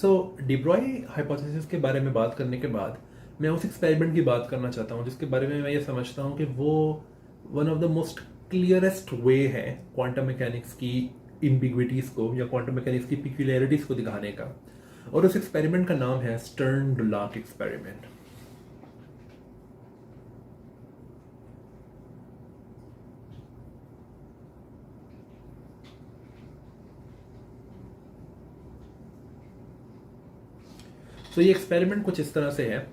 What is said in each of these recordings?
सो डिब्रॉय hypothesis के बारे में बात करने के बाद मैं उस एक्सपेरिमेंट की बात करना चाहता हूँ जिसके बारे में मैं ये समझता हूँ कि वो one of the most clearest way है क्वांटम मैकेनिक्स की इम्बिग्विटीज को या क्वांटम मैकेनिक्स की पिक्यूलरिटीज को दिखाने का। और उस एक्सपेरिमेंट का नाम है स्टर्न डुलाक एक्सपेरिमेंट। तो ये एक्सपेरिमेंट कुछ इस तरह से है।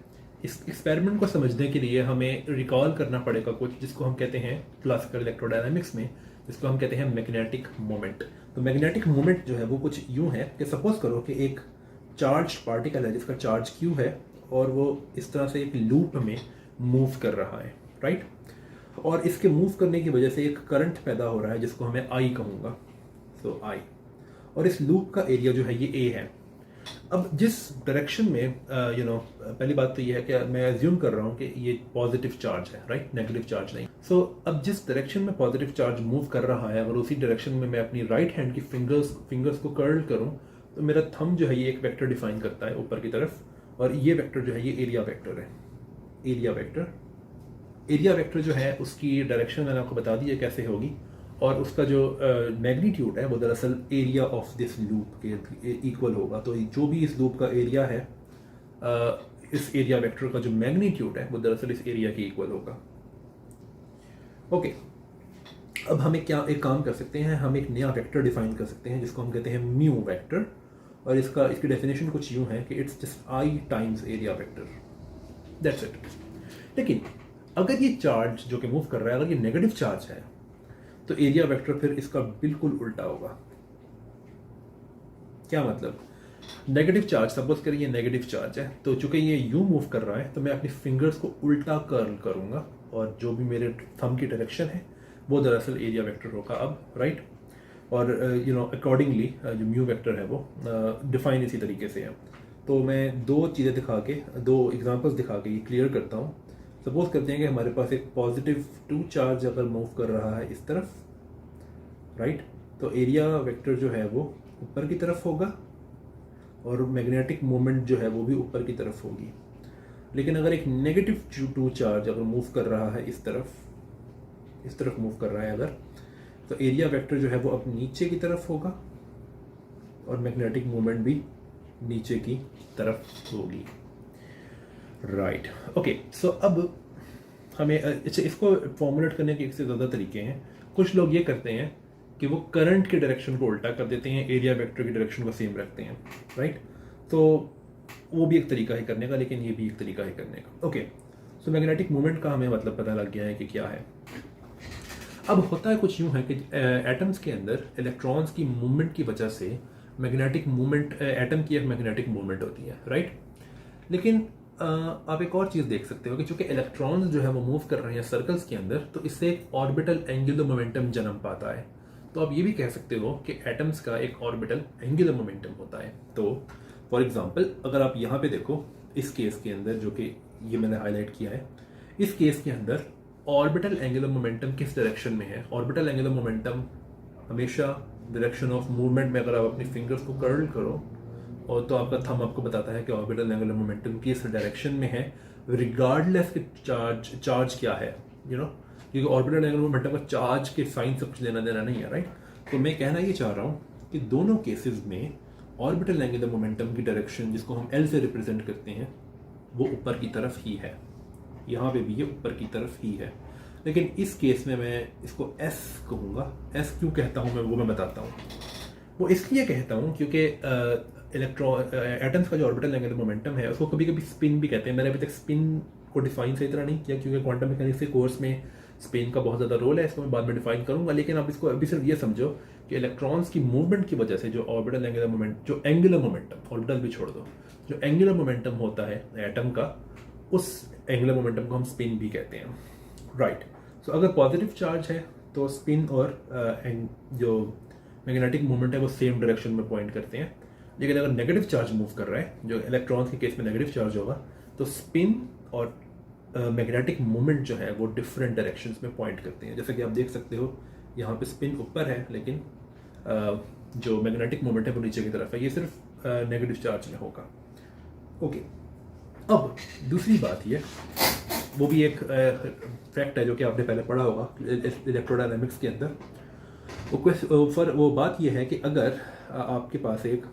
इस एक्सपेरिमेंट को समझने के लिए हमें रिकॉल करना पड़ेगा कुछ जिसको हम कहते हैं क्लासिकल इलेक्ट्रोडायनामिक्स में, जिसको हम कहते हैं मैग्नेटिक मोमेंट। तो मैग्नेटिक मोमेंट जो है वो कुछ यूं है कि सपोज करो कि एक चार्ज पार्टिकल है जिसका चार्ज क्यू है और वो इस तरह से एक लूप में मूव कर रहा है, राइट। और इसके मूव करने की वजह से एक करंट पैदा हो रहा है जिसको हमें आई कहूँगा, सो आई। और इस लूप का एरिया जो है ये ए है। अब जिस डायरेक्शन में पहली बात तो ये है कि मैं एज्यूम कर रहा हूँ कि ये पॉजिटिव चार्ज है, राइट, नेगेटिव चार्ज नहीं। सो अब जिस डायरेक्शन में पॉजिटिव चार्ज मूव कर रहा है, अगर उसी डायरेक्शन में मैं अपनी राइट हैंड की फिंगर्स को कर्ल करूँ तो मेरा थंब जो है ये एक वेक्टर डिफाइन करता है ऊपर की तरफ, और ये वेक्टर जो है ये एरिया वेक्टर है। एरिया वेक्टर जो है उसकी डायरेक्शन मैंने आपको बता दी है कैसे होगी, और उसका जो मैग्नीट्यूड है वो दरअसल एरिया ऑफ दिस लूप के इक्वल होगा। तो जो भी इस लूप का एरिया है, इस एरिया वेक्टर का जो मैग्नीट्यूड है वो दरअसल इस एरिया के इक्वल होगा। ओके, अब हम एक काम कर सकते हैं, हम एक नया वेक्टर डिफाइन कर सकते हैं जिसको हम कहते हैं म्यू वेक्टर। और इसकी डेफिनेशन कुछ यूं है कि it's just I times area vector, that's it. लेकिन अगर ये चार्ज जो कि मूव कर रहा है अगर ये नेगेटिव चार्ज है तो एरिया वेक्टर फिर इसका बिल्कुल उल्टा होगा। क्या मतलब? नेगेटिव चार्ज, सपोज करिए ये नेगेटिव चार्ज है, तो चूंकि ये यूं मूव कर रहा है तो मैं अपनी फिंगर्स को उल्टा कर्ल करूंगा और जो भी मेरे थंब की डायरेक्शन है वो दरअसल एरिया वेक्टर होगा अब, राइट। और अकॉर्डिंगली जो म्यू वेक्टर है वो डिफाइन इसी तरीके से है। तो मैं दो एग्जांपल्स दिखा के ये क्लियर करता हूँ। सपोज करते हैं कि हमारे पास एक पॉजिटिव 2 चार्ज अगर मूव कर रहा है इस तरफ, राइट, तो एरिया वेक्टर जो है वो ऊपर की तरफ होगा और मैग्नेटिक मोमेंट जो है वो भी ऊपर की तरफ होगी। लेकिन अगर एक नेगेटिव 2 चार्ज अगर मूव कर रहा है इस तरफ मूव कर रहा है अगर, तो एरिया वेक्टर जो है वो अब नीचे की तरफ होगा और मैग्नेटिक मोमेंट भी नीचे की तरफ होगी, राइट। ओके, सो अब हमें इसको फॉर्मुलेट करने के एक से ज़्यादा तरीके हैं। कुछ लोग ये करते हैं कि वो करंट की डायरेक्शन को उल्टा कर देते हैं, एरिया वेक्टर की डायरेक्शन को सेम रखते हैं, राइट। तो वो भी एक तरीका है करने का, लेकिन ये भी एक तरीका है करने का। ओके, सो मैग्नेटिक मूवमेंट का हमें मतलब पता लग गया है कि क्या है। अब होता है कुछ यूं है कि एटम्स के अंदर इलेक्ट्रॉन्स की मूवमेंट की वजह से मैग्नेटिक मूवमेंट, एटम की एक मैग्नेटिक मूवमेंट होती है, राइट। लेकिन आप एक और चीज़ देख सकते हो कि चूंकि इलेक्ट्रॉन्स जो है वो मूव कर रहे हैं सर्कल्स के अंदर, तो इससे एक ऑर्बिटल एंगुलर मोमेंटम जन्म पाता है। तो आप ये भी कह सकते हो कि एटम्स का एक ऑर्बिटल एंगुलर मोमेंटम होता है। तो फॉर एग्जांपल अगर आप यहाँ पे देखो इस केस के अंदर, जो कि ये मैंने हाईलाइट किया है, इस केस के अंदर ऑर्बिटल एंगुलर मोमेंटम किस डायरेक्शन में है? ऑर्बिटल एंगुलर मोमेंटम हमेशा डायरेक्शन ऑफ मूवमेंट में, अगर आप अपनी फिंगर्स को कर्ल करो और तो आपका थंब आपको बताता है कि ऑर्बिटल एंगुलर मोमेंटम किस डायरेक्शन में है, रिगार्डलेस कि चार्ज क्या है, क्योंकि ऑर्बिटल एंगुलर मोमेंटम का चार्ज के साइन से कुछ लेना देना नहीं है, राइट। तो मैं कहना ये चाह रहा हूँ कि दोनों केसेस में ऑर्बिटल एंगुलर मोमेंटम की डायरेक्शन, जिसको हम एल से रिप्रेजेंट करते हैं, वो ऊपर की तरफ ही है। यहाँ पे भी ये ऊपर की तरफ ही है। लेकिन इस केस में मैं इसको एस कहूँगा। एस क्यों कहता हूँ वो मैं बताता हूँ। वो इसलिए कहता हूँ क्योंकि एटम्स का जो ऑर्बिटल एंगुलर मोमेंटम है उसको कभी कभी स्पिन भी कहते हैं। मैंने अभी तक स्पिन को डिफाइन सही तरह नहीं किया क्योंकि क्वांटम मैकेनिक्स के कोर्स में स्पिन का बहुत ज़्यादा रोल है, इसको मैं बाद में डिफाइन करूंगा। लेकिन आप इसको अभी सिर्फ ये समझो कि इलेक्ट्रॉन्स की मूवमेंट की वजह से जो ऑर्बिटल एंगुलर मोमेंट, जो एंगुलर मोमेंटम, ऑर्बिटल भी छोड़ दो, जो एंगुलर मोमेंटम होता है एटम का, उस एंगुलर मोमेंटम को हम स्पिन भी कहते हैं, राइट। सो अगर पॉजिटिव चार्ज है तो स्पिन और जो मैग्नेटिक मूवमेंट है वो सेम डायरेक्शन में पॉइंट करते हैं। लेकिन अगर नेगेटिव चार्ज मूव कर रहा है, जो इलेक्ट्रॉन्स के केस में नेगेटिव चार्ज होगा, तो स्पिन और मैग्नेटिक मूवमेंट जो है वो डिफरेंट डायरेक्शंस में पॉइंट करते हैं। जैसे कि आप देख सकते हो यहाँ पे स्पिन ऊपर है, लेकिन जो मैग्नेटिक मूवमेंट है वो नीचे की तरफ है। ये सिर्फ नेगेटिव चार्ज में होगा। ओके, अब दूसरी बात ये, वो भी एक फैक्ट है जो कि आपने पहले पढ़ा होगा इलेक्ट्रोडायनेमिक्स के अंदर। वो बात ये है कि अगर आपके पास एक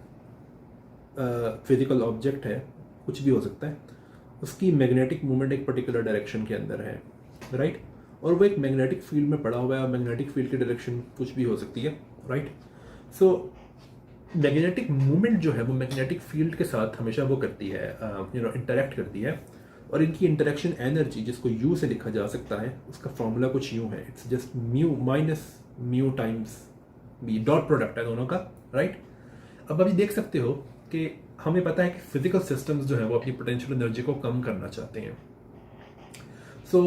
फिजिकल ऑब्जेक्ट है, कुछ भी हो सकता है, उसकी मैग्नेटिक मूवमेंट एक पर्टिकुलर डायरेक्शन के अंदर है, राइट, और वो एक मैग्नेटिक फील्ड में पड़ा हुआ है, और मैग्नेटिक फील्ड की डायरेक्शन कुछ भी हो सकती है, राइट। सो मैग्नेटिक मूवमेंट जो है वो मैग्नेटिक फील्ड के साथ हमेशा वो करती है, इंटरेक्ट करती है, और इनकी इंटरेक्शन एनर्जी, जिसको यू से लिखा जा सकता है, उसका फॉर्मूला कुछ यूँ है, it's just mu minus mu times B, dot product है दोनों का, राइट। अब अभी देख सकते हो कि हमें पता है कि फिजिकल सिस्टम्स जो है वो अपनी पोटेंशियल एनर्जी को कम करना चाहते हैं। सो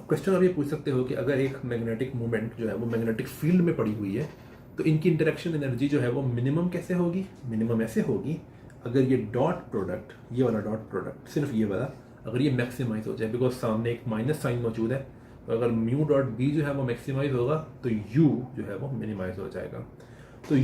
क्वेश्चन आप ये पूछ सकते हो कि अगर एक मैग्नेटिक मूवमेंट जो है वो मैग्नेटिक फील्ड में पड़ी हुई है, तो इनकी इंटरेक्शन एनर्जी जो है वो मिनिमम कैसे होगी? मिनिमम ऐसे होगी अगर ये डॉट प्रोडक्ट, ये वाला डॉट प्रोडक्ट, सिर्फ ये वाला, अगर ये मैक्सिमाइज हो जाए, बिकॉज सामने एक माइनस साइन मौजूद है, तो अगर म्यू डॉट बी जो है वो मैक्सिमाइज होगा तो यू जो है वो मिनिमाइज हो जाएगा। तो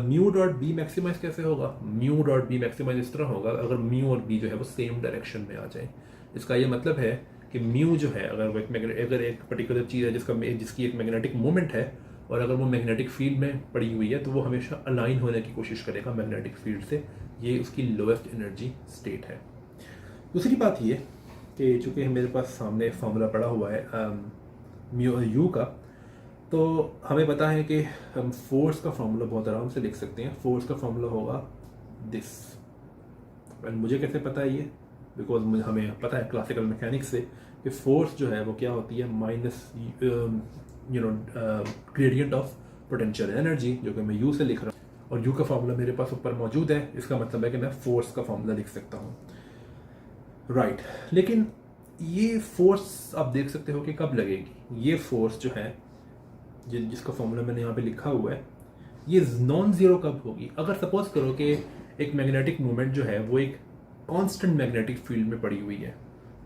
म्यू डॉट बी मैक्सिमाइज कैसे होगा? म्यू डॉट बी मैक्सिमाइज इस तरह होगा अगर म्यू और बी जो है वो सेम डायरेक्शन में आ जाए। इसका ये मतलब है कि म्यू जो है, अगर एक पर्टिकुलर चीज़ है जिसकी एक मैग्नेटिक मूवमेंट है, और अगर वो मैग्नेटिक फील्ड में पड़ी हुई है, तो वो हमेशा अलाइन होने की कोशिश करेगा मैग्नेटिक फील्ड से। ये उसकी लोएस्ट एनर्जी स्टेट है। दूसरी बात ये कि चूँकि मेरे पास सामने फार्मूला पड़ा हुआ है म्यू यू का, तो हमें पता है कि हम फोर्स का फार्मूला बहुत आराम से लिख सकते हैं। फोर्स का फार्मूला होगा दिस, एंड मुझे कैसे पता है ये? बिकॉज हमें पता है क्लासिकल मैकेनिक्स से कि फोर्स जो है वो क्या होती है, minus gradient of potential energy, जो कि मैं यू से लिख रहा हूँ, और यू का फार्मूला मेरे पास ऊपर मौजूद है। इसका मतलब है कि मैं फोर्स का फार्मूला लिख सकता हूँ, राइट। लेकिन ये फोर्स आप देख सकते हो कि कब लगेगी। ये फोर्स जो है जिसका फॉर्मूला मैंने यहाँ पे लिखा हुआ है, ये नॉन जीरो कब होगी? अगर सपोज करो कि एक मैग्नेटिक मूवमेंट जो है वो एक कांस्टेंट मैग्नेटिक फील्ड में पड़ी हुई है,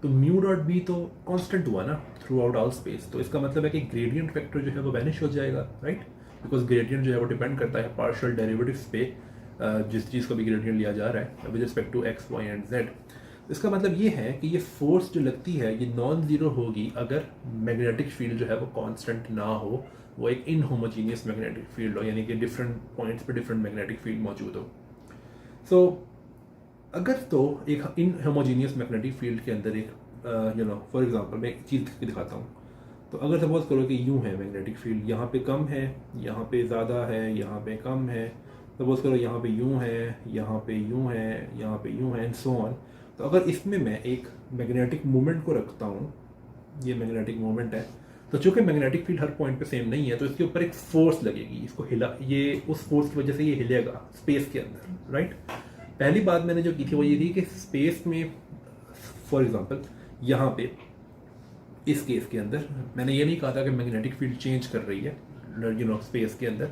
तो म्यू डॉट बी तो कांस्टेंट हुआ ना थ्रू आउट ऑल स्पेस, तो इसका मतलब है कि ग्रेडियंट फैक्टर जो है वो वैनिश हो जाएगा, राइट, बिकॉज ग्रेडियंट जो है वो डिपेंड करता है पार्शियल डेरिवेटिव्स पे, जिस चीज़ को भी ग्रेडियंट लिया जा रहा है with respect to X, Y and Z. इसका मतलब ये है कि ये फोर्स जो लगती है ये नॉन जीरो होगी अगर मैग्नेटिक फील्ड जो है वो कांस्टेंट ना हो, वो एक इनहोमोजीनियस मैग्नेटिक फील्ड हो, यानी कि डिफरेंट पॉइंट्स पे डिफरेंट मैग्नेटिक फील्ड मौजूद हो। सो अगर तो एक इनहोमोजीनियस मैग्नेटिक फील्ड के अंदर एक फॉर एग्जांपल मैं एक चीज़ दिखाता हूँ। तो अगर सपोज करो कि यूँ है मैग्नेटिक फील्ड, यहाँ पे कम है, यहाँ पे ज़्यादा है, यहाँ पे कम है, सपोज करो यहाँ पे यूँ है, यहाँ पे यूँ है, यहाँ पे यूँ है, एंड सो ऑन। तो अगर इसमें मैं एक मैग्नेटिक मूवमेंट को रखता हूँ, ये मैग्नेटिक मूवमेंट है, तो चूंकि मैग्नेटिक फील्ड हर पॉइंट पे सेम नहीं है, तो इसके ऊपर एक फोर्स लगेगी, इसको हिला, ये उस फोर्स की वजह से ये हिलेगा स्पेस के अंदर, राइट। पहली बात मैंने जो की थी वो ये थी कि स्पेस में, फॉर एग्जांपल यहाँ पे इस केस के अंदर मैंने ये नहीं कहा था कि मैग्नेटिक फील्ड चेंज कर रही है स्पेस के अंदर।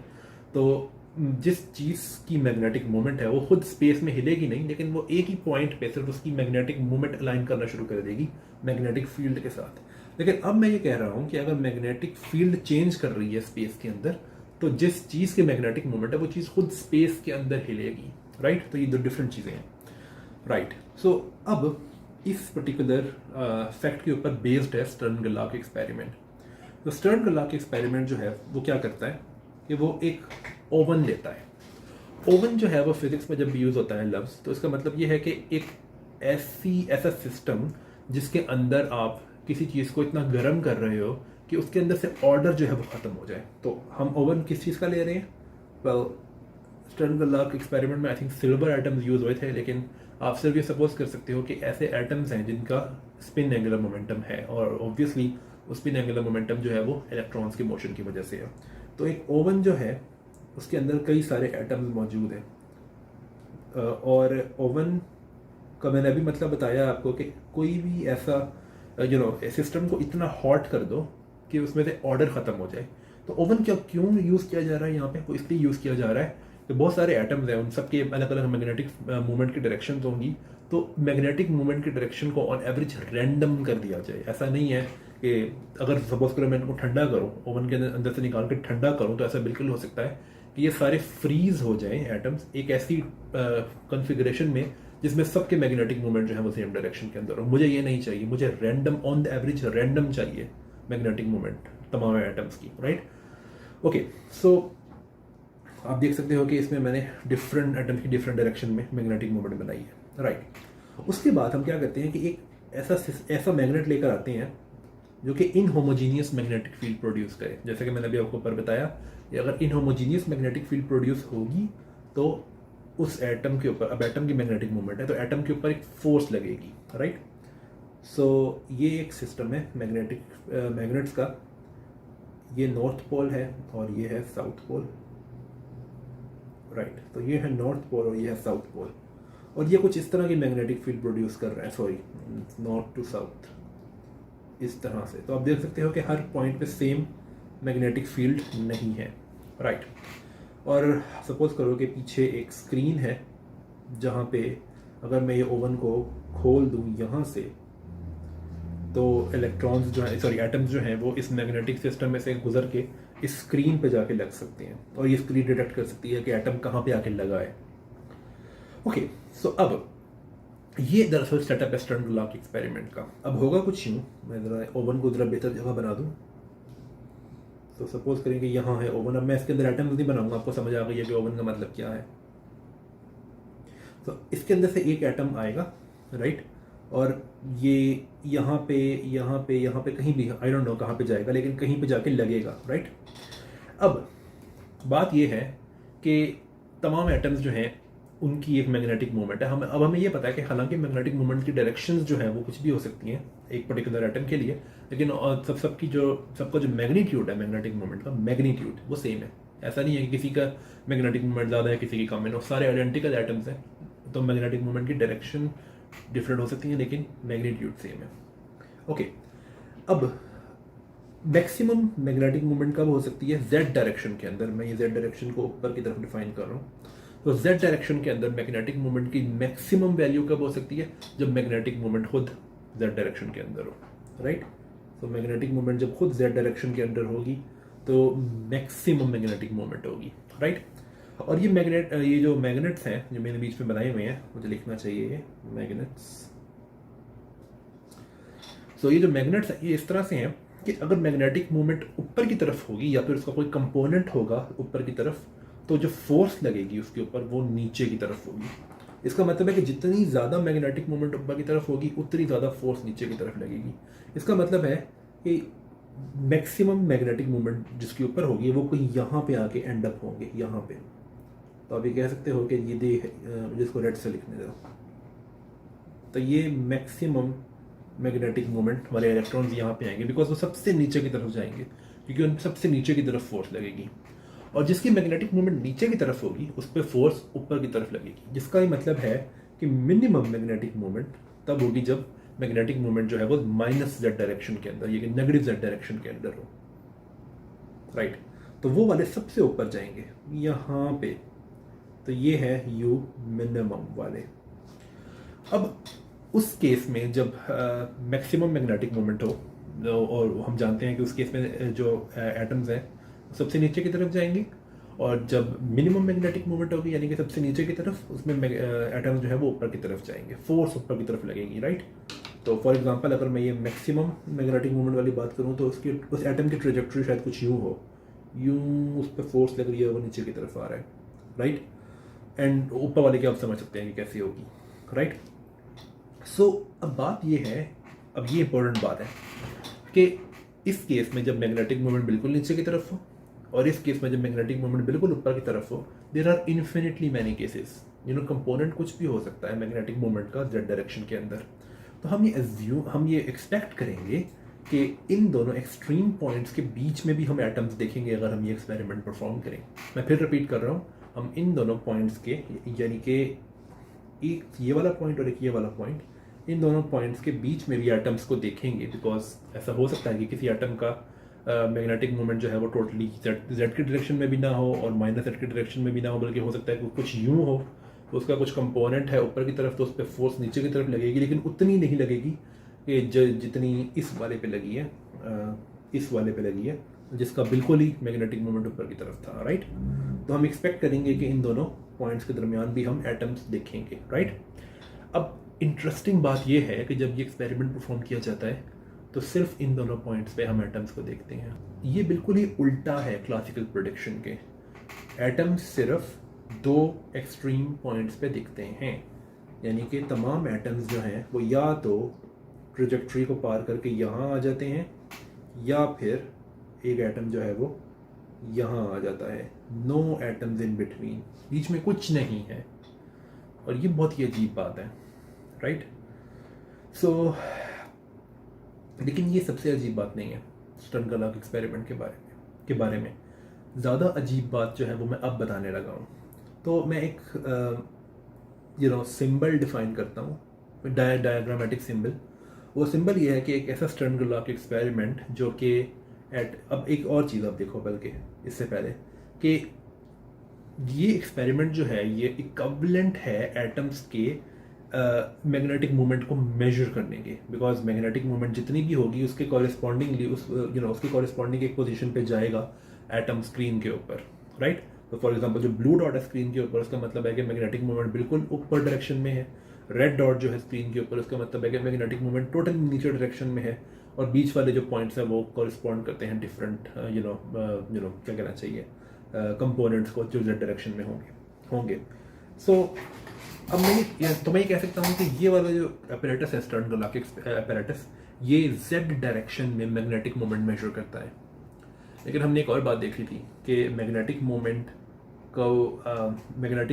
तो जिस चीज़ की मैग्नेटिक मूवमेंट है वो खुद स्पेस में हिलेगी नहीं, लेकिन वो एक ही पॉइंट पे सिर्फ उसकी मैग्नेटिक मूवमेंट अलाइन करना शुरू कर देगी मैग्नेटिक फील्ड के साथ। लेकिन अब मैं ये कह रहा हूँ कि अगर मैग्नेटिक फील्ड चेंज कर रही है स्पेस के अंदर, तो जिस चीज़ की मैग्नेटिक मूवमेंट है वो चीज़ खुद स्पेस के अंदर हिलेगी, राइट। तो ये दो डिफरेंट चीज़ें हैं, राइट। सो अब इस पर्टिकुलर फैक्ट के ऊपर बेस्ड है स्टर्न-गेर्लाच एक्सपेरिमेंट। तो स्टर्न-गेर्लाच एक्सपेरिमेंट जो है वो क्या करता है कि वो एक ओवन लेता है। ओवन जो है वो फिजिक्स में जब यूज़ होता है लफ्ज़, तो इसका मतलब ये है कि एक ऐसा सिस्टम जिसके अंदर आप किसी चीज़ को इतना गर्म कर रहे हो कि उसके अंदर से ऑर्डर जो है वो ख़त्म हो जाए। तो हम ओवन किस चीज़ का ले रहे हैं? वेल, स्टर्न-गेर्लाच एक्सपेरिमेंट में I think silver atoms use हुए थे, लेकिन आप सिर्फ ये सपोज कर सकते हो कि ऐसे एटम्स हैं जिनका स्पिन एंगुलर मोमेंटम है, और ऑब्वियसली स्पिन एंगुलर मोमेंटम जो है वो इलेक्ट्रॉन्स के मोशन की वजह से है। तो एक ओवन जो है उसके अंदर कई सारे एटम्स मौजूद हैं, और ओवन का मैंने अभी मतलब बताया आपको कि कोई भी ऐसा सिस्टम को इतना हॉट कर दो कि उसमें से ऑर्डर ख़त्म हो जाए। तो ओवन क्यों यूज़ किया जा रहा है यहाँ पे? वो इसलिए यूज़ किया जा रहा है कि बहुत सारे एटम्स हैं, उन सबके अलग अलग मैग्नेटिक मूवमेंट की डायरेक्शन होंगी, तो मैग्नेटिक मूवमेंट की डायरेक्शन को ऑन एवरेज रैंडम कर दिया जाए। ऐसा नहीं है कि अगर सपोज करो मैं इनको ठंडा करूँ, ओवन के अंदर से निकाल के ठंडा करूँ, तो ऐसा बिल्कुल हो सकता है कि ये सारे फ्रीज हो जाएं एटम्स एक ऐसी कॉन्फ़िगरेशन में जिसमें सबके मैग्नेटिक मोमेंट जो है वो सेम डायरेक्शन के अंदर हो। मुझे ये नहीं चाहिए, मुझे random on the average random चाहिए मैग्नेटिक मोमेंट तमाम एटम्स की, राइट। ओके, सो आप देख सकते हो कि इसमें मैंने डिफरेंट एटम्स की डिफरेंट डायरेक्शन में मैग्नेटिक मोमेंट बनाई है, राइट। उसके बाद हम क्या करते हैं कि एक ऐसा मैग्नेट लेकर आते हैं जो कि इनहोमोजीनियस मैग्नेटिक फील्ड प्रोड्यूस करे। जैसे कि मैंने अभी आपको ऊपर बताया कि अगर इनहोमोजीनियस मैग्नेटिक फील्ड प्रोड्यूस होगी तो उस एटम के ऊपर, अब एटम की मैग्नेटिक मूवमेंट है तो एटम के ऊपर एक फोर्स लगेगी, राइट। सो ये एक सिस्टम है मैग्नेट्स का। ये नॉर्थ पोल है और ये है साउथ पोल, राइट। तो ये है नॉर्थ पोल और ये है साउथ पोल, और ये कुछ इस तरह की मैग्नेटिक फील्ड प्रोड्यूस कर रहा है, सॉरी नॉर्थ टू साउथ, इस तरह से। तो आप देख सकते हो कि हर पॉइंट पे सेम मैग्नेटिक फील्ड नहीं है, राइट। और सपोज करो कि पीछे एक स्क्रीन है जहाँ पे अगर मैं ये ओवन को खोल दूँ यहाँ से तो इलेक्ट्रॉन्स जो है, सॉरी एटम्स जो हैं वो इस मैग्नेटिक सिस्टम में से गुजर के इस स्क्रीन पे जाके लग सकते हैं और ये स्क्रीन डिटेक्ट कर सकती है कि एटम कहाँ पे आके लगा है। ओके, सो अब ये दरअसल सेटअप है स्टर्न-लुलाक एक्सपेरिमेंट का। अब होगा कुछ यूँ, मैं ज़रा ओवन को ज़रा बेहतर जगह बना दूँ। तो सपोज करें कि यहाँ है ओवन। अब मैं इसके अंदर एटम्स नहीं बनाऊंगा, आपको समझ आ गई है कि ओवन का मतलब क्या है। तो इसके अंदर से एक एटम आएगा, राइट, और ये यहाँ पे कहीं भी, आई डोंट नो कहाँ पे जाएगा, लेकिन कहीं पे जाके लगेगा, राइट। अब बात ये है कि तमाम एटम्स जो हैं उनकी एक मैग्नेटिक मूवमेंट है। हमें ये पता है कि हालांकि मैग्नेटिक मूवमेंट की डायरेक्शंस जो हैं वो कुछ भी हो सकती हैं एक पर्टिकुलर एटम के लिए, लेकिन सबका जो मैग्नीट्यूड है मैग्नेटिक मूवमेंट का, मैग्नीट्यूड वो सेम है। ऐसा नहीं है कि किसी का मैग्नेटिक मूवमेंट ज़्यादा है किसी की कम है, सारे आइडेंटिकल एटम्स हैं। तो मैग्नेटिक मूवमेंट की डायरेक्शन डिफरेंट हो सकती है लेकिन मैग्नीट्यूड सेम है। ओके, अब मैक्सिमम मैग्नेटिक मूवमेंट कब हो सकती है? जेड डायरेक्शन के अंदर। मैं ये जेड डायरेक्शन को ऊपर की तरफ डिफाइन कर रहा हूँ। तो जेड डायरेक्शन के अंदर मैग्नेटिक मूवमेंट की मैक्सिमम वैल्यू कब हो सकती है? जब मैग्नेटिक मूवमेंट खुद जेड डायरेक्शन के अंदर हो, राइट। तो मैग्नेटिक मूवमेंट जब खुद जेड डायरेक्शन के अंदर होगी तो मैक्सिमम मैग्नेटिक मूवमेंट होगी, राइट। और ये जो मैग्नेट्स हैं जो मैंने बीच में बनाए हुए हैं, मुझे लिखना चाहिए ये मैग्नेट्स। सो ये जो मैग्नेट्स हैं ये इस तरह से हैं कि अगर मैग्नेटिक मूवमेंट ऊपर की तरफ होगी या फिर उसका कोई कंपोनेंट होगा ऊपर की तरफ, तो जो फोर्स लगेगी उसके ऊपर वो नीचे की तरफ होगी। इसका मतलब है कि जितनी ज़्यादा मैग्नेटिक मूवमेंट ऊपर की तरफ होगी उतनी ज़्यादा फोर्स नीचे की तरफ लगेगी। इसका मतलब है कि मैक्सिमम मैग्नेटिक मूवमेंट जिसके ऊपर होगी वो कोई यहाँ पे आके एंड अप होंगे, यहाँ पे। तो आप ये कह सकते हो कि ये जिसको रेड से लिखने दो, तो ये मैक्सिमम मैग्नेटिक मूवमेंट वाले इलेक्ट्रॉन्स यहाँ पे आएंगे बिकॉज वो सबसे नीचे की तरफ जाएंगे, क्योंकि उन सबसे नीचे की तरफ फोर्स लगेगी। और जिसकी मैग्नेटिक मूवमेंट नीचे की तरफ होगी उस पर फोर्स ऊपर की तरफ लगेगी, जिसका ही मतलब है कि मिनिमम मैग्नेटिक मूवमेंट तब होगी जब मैग्नेटिक मूवमेंट जो है वो माइनस जेड डायरेक्शन के अंदर, ये नेगेटिव जेड डायरेक्शन के अंदर हो, राइट। तो वो वाले सबसे ऊपर जाएंगे यहाँ पे। तो ये है यू मिनिमम वाले। अब उस केस में जब मैक्सिमम मैग्नेटिक मोमेंट हो, और हम जानते हैं कि उस केस में जो एटम्स हैं सबसे नीचे की तरफ जाएंगे, और जब मिनिमम मैग्नेटिक मोमेंट होगी यानी कि सबसे नीचे की तरफ, उसमें एटम्स जो है वो ऊपर की तरफ जाएंगे, फोर्स ऊपर की तरफ लगेगी, राइट। तो फॉर एग्जांपल अगर मैं ये मैक्सिमम मैग्नेटिक मोमेंट वाली बात करूँ तो उस एटम की ट्रेजेक्टरी शायद कुछ यूँ हो, यूँ उस पर फोर्स लग रही है, वो नीचे की तरफ आ रहा है, राइट। एंड ऊपर वाले की आप समझ सकते हैं कि कैसी होगी, राइट। सो अब बात ये है, अब ये इंपॉर्टेंट बात है कि इस केस में जब मैग्नेटिक मोमेंट बिल्कुल नीचे की तरफ हो और इस केस में जब मैग्नेटिक मोमेंट बिल्कुल ऊपर की तरफ हो, there are infinitely many cases. Component कुछ भी हो सकता है मैग्नेटिक मोमेंट का जेड डायरेक्शन के अंदर। तो हम ये एक्सपेक्ट करेंगे कि इन दोनों एक्सट्रीम पॉइंट्स के बीच में भी हम एटम्स देखेंगे अगर हम ये एक्सपेरिमेंट परफॉर्म करें। मैं फिर रिपीट कर रहा हूँ, हम इन दोनों पॉइंट्स के, यानी कि एक ये वाला पॉइंट और एक ये वाला पॉइंट, इन दोनों पॉइंट्स के बीच में भी एटम्स को देखेंगे, बिकॉज ऐसा हो सकता है कि किसी एटम का मैग्नेटिक मोमेंट जो है वो टोटली जेड की डायरेक्शन में भी ना हो और माइनस जेड की डायरेक्शन में भी ना हो, बल्कि हो सकता है कि कुछ यूँ हो, तो उसका कुछ कंपोनेंट है ऊपर की तरफ, तो उस पर फोर्स नीचे की तरफ लगेगी, लेकिन उतनी नहीं लगेगी कि जितनी इस वाले पे लगी है, इस वाले पे लगी है। जिसका बिल्कुल ही मैग्नेटिक मोमेंट ऊपर की तरफ था, राइट। तो हम एक्सपेक्ट करेंगे कि इन दोनों पॉइंट्स के दरमियान भी हम एटम्स देखेंगे, राइट। अब इंटरेस्टिंग बात यह है कि जब ये एक्सपेरिमेंट परफॉर्म किया जाता है तो सिर्फ इन दोनों पॉइंट्स पे हम एटम्स को देखते हैं। ये बिल्कुल ही उल्टा है क्लासिकल प्रेडिक्शन के। एटम्स सिर्फ दो एक्सट्रीम पॉइंट्स पे दिखते हैं, यानी कि तमाम एटम्स जो हैं वो या तो ट्रेजेक्ट्री को पार करके यहाँ आ जाते हैं या फिर एक एटम जो है वो यहाँ आ जाता है। नो एटम्स इन बिटवीन, बीच में कुछ नहीं है। और ये बहुत ही अजीब बात है, राइट। सो लेकिन ये सबसे अजीब बात नहीं है स्टर्न-गरलैक एक्सपेरिमेंट के बारे में। ज़्यादा अजीब बात जो है वो मैं अब बताने लगा हूँ। तो मैं एक सिंबल डिफाइन करता हूँ, डायग्रामेटिक सिंबल। वो सिंबल ये है कि एक ऐसा स्टर्न-गरलैक एक्सपेरिमेंट जो कि अब एक और चीज़ आप देखो बल्कि इससे पहले कि ये एक्सपेरिमेंट जो है ये इक्विवेलेंट है एटम्स के मैग्नेटिक मूवमेंट को मेजर करने के। बिकॉज मैग्नेटिक मूवमेंट जितनी भी होगी उसके कॉरेस्पॉन्डिंगली उसके कॉरेस्पॉन्डिंग एक पोजीशन पे जाएगा एटम स्क्रीन के ऊपर, राइट। तो फॉर एग्जांपल जो ब्लू डॉट है स्क्रीन के ऊपर उसका मतलब है कि मैग्नेटिक मूवमेंट बिल्कुल ऊपर डायरेक्शन में है। रेड डॉट जो है स्क्रीन के ऊपर उसका मतलब है कि मैग्नेटिक मूवमेंट टोटल नीचे डायरेक्शन में है। और बीच वाले जो पॉइंट्स हैं वो कॉरेस्पॉन्ड करते हैं डिफरेंट क्या कहना चाहिए कंपोनेंट्स को जो जेड डायरेक्शन में होंगे। सो अब मैं ये कह सकता हूँ कि ये वाला जो apparatus है स्टर्न-गरलैक apparatus ये जेड डायरेक्शन में मैग्नेटिक मोमेंट मेजर करता है। लेकिन हमने एक और बात देखी थी कि मैग्नेटिक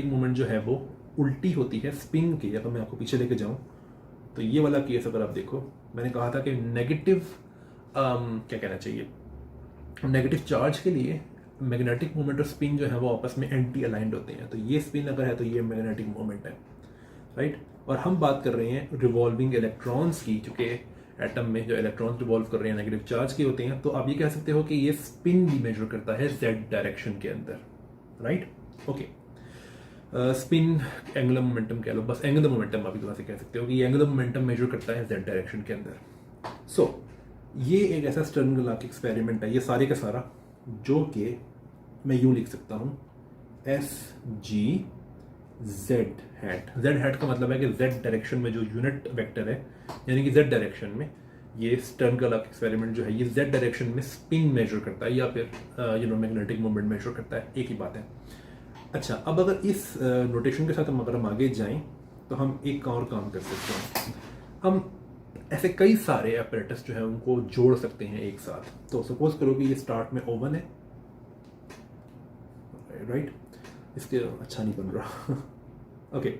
मोमेंट जो है वो उल्टी होती है स्पिन की। अगर मैं आपको पीछे लेके जाऊँ तो ये वाला केस अगर आप देखो, मैंने कहा था कि नेगेटिव क्या कहना चाहिए नेगेटिव चार्ज के लिए मैग्नेटिक मोमेंट और स्पिन जो है वो आपस में एंटी अलाइंड होते हैं। तो ये स्पिन अगर है तो ये मैग्नेटिक मोमेंट है, राइट। और हम बात कर रहे हैं रिवॉल्विंग इलेक्ट्रॉन्स की, क्योंकि एटम में जो इलेक्ट्रॉन्स रिवॉल्व कर रहे हैं नेगेटिव चार्ज के होते हैं। तो आप ये कह सकते हो कि ये स्पिन भी मेजर करता है जेड डायरेक्शन के अंदर, right. Okay, spin angular momentum कह लो, बस एंगुलर मोमेंटम आप एक तरह से कह सकते हो कि एंगुलर मोमेंटम मेजर करता है जेड डायरेक्शन के अंदर। सो ये एक ऐसा स्टर्न-गरलैक एक्सपेरिमेंट है, ये सारे का सारा, जो कि मैं यूँ लिख सकता हूँ SG Z का मतलब है कि Z डायरेक्शन में जो यूनिट वेक्टर है, यानी कि Z डायरेक्शन में ये स्टर्न-गरलैक एक्सपेरिमेंट जो है ये Z डायरेक्शन में स्पिन मेजर करता है या फिर मैग्नेटिक मोमेंट मेजर करता है, एक ही बात है। अच्छा, अब अगर इस नोटेशन के साथ हम आगे जाएं तो हम एक और काम कर सकते हैं। हम ऐसे कई सारे apparatus जो है उनको जोड़ सकते हैं एक साथ। तो सपोज करो कि ये स्टार्ट में ओवन है, राइट। इसके अच्छा नहीं बन रहा ओके।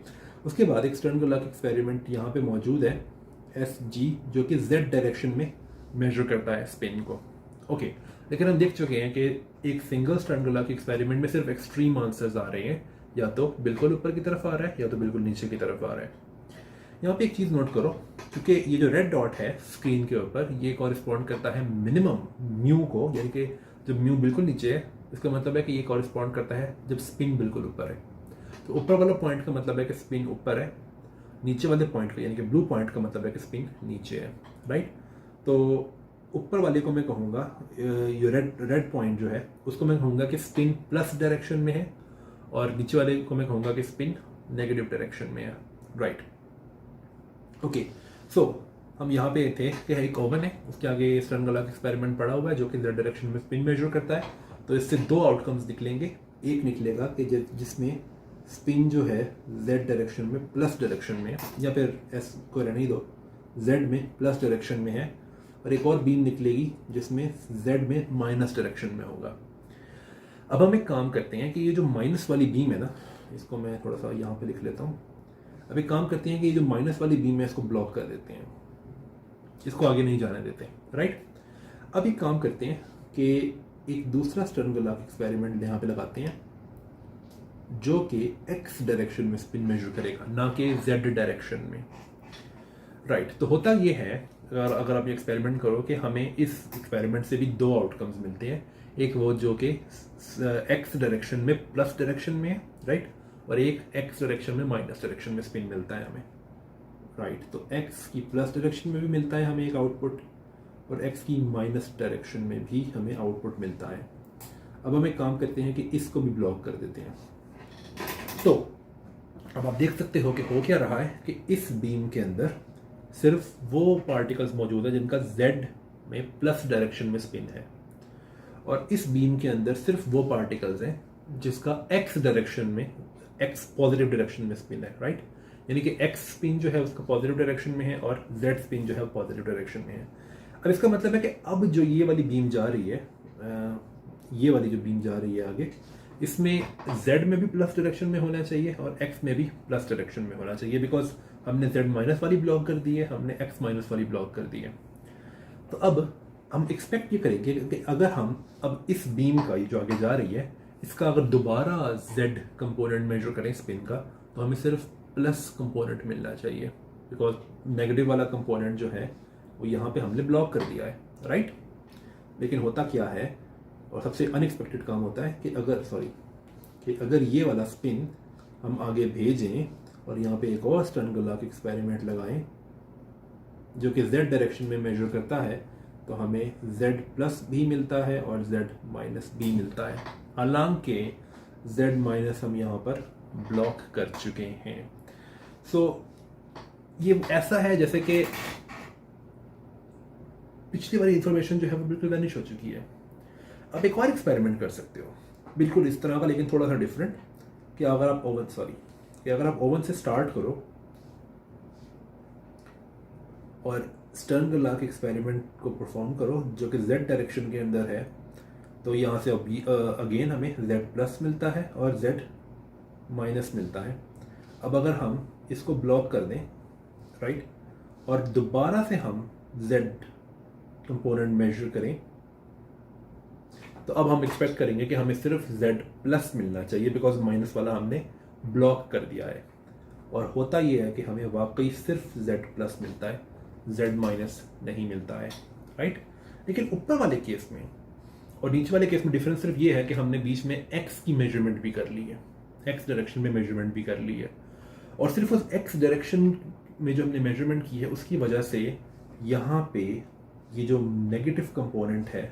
उसके बाद एक स्टर्न-गरलैक एक्सपेरिमेंट यहाँ पे मौजूद है SG, जो कि Z डायरेक्शन में मेजर करता है स्पिन को। ओके, लेकिन हम देख चुके हैं कि एक सिंगल स्टर्न-गरलैक एक्सपेरिमेंट में सिर्फ एक्सट्रीम आंसर्स आ रहे हैं, या तो बिल्कुल ऊपर की तरफ आ रहा है या तो बिल्कुल नीचे की तरफ आ रहा है। यहाँ पे एक चीज़ नोट करो, क्योंकि ये जो रेड डॉट है स्क्रीन के ऊपर ये कॉरेस्पॉन्ड करता है मिनिमम म्यू को, यानी कि जब म्यू बिल्कुल नीचे है इसका मतलब है कि ये कॉरेस्पॉन्ड करता है जब स्पिन बिल्कुल ऊपर है। तो ऊपर वाला पॉइंट का मतलब है कि स्पिन ऊपर है, नीचे वाले पॉइंट का यानी कि ब्लू पॉइंट का मतलब है कि स्पिन नीचे है, राइट। तो ऊपर वाले को मैं कहूँगा, ये रेड पॉइंट जो है उसको मैं कहूँगा कि स्पिन प्लस डायरेक्शन में है, और नीचे वाले को मैं कहूँगा कि स्पिन नेगेटिव डायरेक्शन में है, राइट। ओके, सो हम यहाँ पे थे कि एक ओवन है, उसके आगे स्टर्न-गरलैक एक्सपेरिमेंट पड़ा हुआ है जो कि जेड डायरेक्शन में स्पिन मेजर करता है। तो इससे दो आउटकम्स निकलेंगे। एक निकलेगा कि जिसमें स्पिन जो है जेड डायरेक्शन में प्लस डायरेक्शन में है, या फिर एस को रहने ही दो, जेड में प्लस डायरेक्शन में है, और एक और बीम निकलेगी जिसमें जेड में माइनस डायरेक्शन में होगा। अब हम एक काम करते हैं कि ये जो माइनस वाली बीम है ना, इसको मैं थोड़ा सा यहाँ पे लिख लेता हूँ। अब एक काम करते हैं कि ये जो माइनस वाली बीम है इसको ब्लॉक कर देते हैं, इसको आगे नहीं जाने देते, राइट। अब एक काम करते हैं कि एक दूसरा स्टर्न-गरलैक एक्सपेरिमेंट यहाँ पे लगाते हैं जो कि एक्स डायरेक्शन में स्पिन मेजर करेगा, ना कि जेड डायरेक्शन में, राइट। तो होता ये है, अगर आप ये एक्सपेरिमेंट करो कि हमें इस एक्सपेरिमेंट से भी दो आउटकम्स मिलते हैं। एक वो जो कि एक्स डायरेक्शन में प्लस डायरेक्शन में है, राइट, और एक एक्स डायरेक्शन में माइनस डायरेक्शन में स्पिन मिलता है हमें, राइट। तो एक्स की प्लस डायरेक्शन में भी मिलता है हमें एक आउटपुट, और x की माइनस डायरेक्शन में भी हमें आउटपुट मिलता है। अब हम एक काम करते हैं कि इसको भी ब्लॉक कर देते हैं। तो अब आप देख सकते हो कि हो क्या रहा है कि इस बीम के अंदर सिर्फ वो पार्टिकल्स मौजूद है जिनका z में प्लस डायरेक्शन में स्पिन है, और इस बीम के अंदर सिर्फ वो पार्टिकल्स हैं जिसका x डायरेक्शन में, x पॉजिटिव डायरेक्शन में स्पिन है, राइट। यानी कि x स्पिन जो है उसका पॉजिटिव डायरेक्शन में है और z स्पिन जो है पॉजिटिव डायरेक्शन में है। अब इसका मतलब है कि अब जो ये वाली बीम जा रही है, ये वाली जो बीम जा रही है आगे, इसमें z में भी प्लस डायरेक्शन में होना चाहिए और x में भी प्लस डायरेक्शन में होना चाहिए, बिकॉज हमने z माइनस वाली ब्लॉक कर दी है, हमने x माइनस वाली ब्लॉक कर दी है। तो अब हम एक्सपेक्ट ये करेंगे कि अगर हम अब इस बीम का जो आगे जा रही है इसका अगर दोबारा z कंपोनेंट मेजर करें स्पिन का, तो हमें सिर्फ प्लस कंपोनेंट मिलना चाहिए, बिकॉज नेगेटिव वाला कंपोनेंट जो है वो यहाँ पे हमने ब्लॉक कर दिया है, राइट। लेकिन होता क्या है, और सबसे अनएक्सपेक्टेड काम होता है कि अगर ये वाला स्पिन हम आगे भेजें और यहाँ पे एक और स्टर्नगरलाक एक्सपेरिमेंट लगाएं जो कि z डायरेक्शन में मेजर करता है, तो हमें z प्लस भी मिलता है और z माइनस भी मिलता है। हालांकि z माइनस हम यहाँ पर ब्लॉक कर चुके हैं। सो ये ऐसा है जैसे कि पिछली वाली इंफॉर्मेशन जो है वो बिल्कुल वैनिश हो चुकी है। आप एक और एक्सपेरिमेंट कर सकते हो बिल्कुल इस तरह का, लेकिन थोड़ा सा डिफरेंट, कि अगर आप ओवन से स्टार्ट करो और स्टर्नगरलाक एक्सपेरिमेंट को परफॉर्म करो जो कि z डायरेक्शन के अंदर है, तो यहाँ से अगेन हमें z प्लस मिलता है और z माइनस मिलता है। अब अगर हम इसको ब्लॉक कर दें, राइट, और दोबारा से हम z कंपोनेंट मेजर करें, तो अब हम एक्सपेक्ट करेंगे कि हमें सिर्फ z प्लस मिलना चाहिए, बिकॉज माइनस वाला हमने ब्लॉक कर दिया है। और होता यह है कि हमें वाकई सिर्फ z प्लस मिलता है, z माइनस नहीं मिलता है, राइट। लेकिन ऊपर वाले केस में और नीचे वाले केस में डिफरेंस सिर्फ ये है कि हमने बीच में x की मेजरमेंट भी कर ली है, x डायरेक्शन में मेजरमेंट भी कर ली है, और सिर्फ उस x डायरेक्शन में जो हमने मेजरमेंट की है उसकी वजह से यहाँ पे ये जो नेगेटिव कंपोनेंट है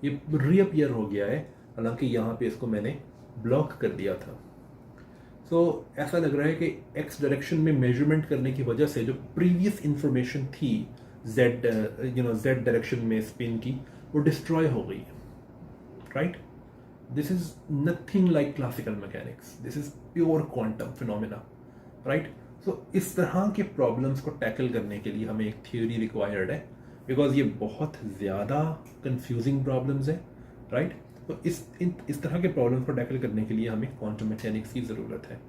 ये रीअपीयर हो गया है, हालांकि यहाँ पे इसको मैंने ब्लॉक कर दिया था। सो ऐसा लग रहा है कि x डायरेक्शन में मेजरमेंट करने की वजह से जो प्रीवियस इंफॉर्मेशन थी z डायरेक्शन में स्पिन की, वो डिस्ट्रॉय हो गई है, right. This is nothing like classical mechanics, this is pure quantum phenomena, right. So इस तरह के प्रॉब्लम्स को टैकल करने के लिए हमें एक थ्योरी रिक्वायर्ड है, बिकॉज ये बहुत ज़्यादा कंफ्यूजिंग प्रॉब्लम्स है, राइट। तो इस तरह के प्रॉब्लम्स को टैकल करने के लिए हमें क्वांटम मैकेनिक्स की ज़रूरत है।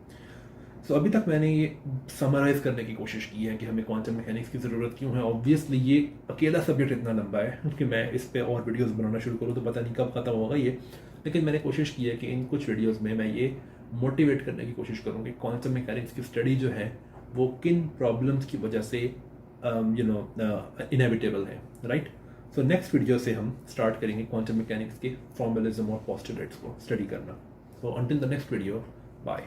सो अभी तक मैंने ये समराइज़ करने की कोशिश की है कि हमें क्वांटम मैकेनिक्स की ज़रूरत क्यों है। ऑब्वियसली ये अकेला सब्जेक्ट इतना लंबा है कि मैं इस पर और वीडियोस बनाना शुरू करूँ तो पता नहीं कब ख़त्म होगा ये, लेकिन मैंने कोशिश की है कि इन कुछ वीडियोज़ में मैं ये मोटिवेट करने की कोशिश करूँ कि क्वांटम मैकेनिक्स की स्टडी जो है वो किन प्रॉब्लम्स की वजह से इनएविटेबल है, राइट। सो नेक्स्ट वीडियो से हम स्टार्ट करेंगे क्वांटम मैकेनिक्स के फॉर्मलिज्म और पोस्टुलेट्स को स्टडी करना। So until the next video, bye.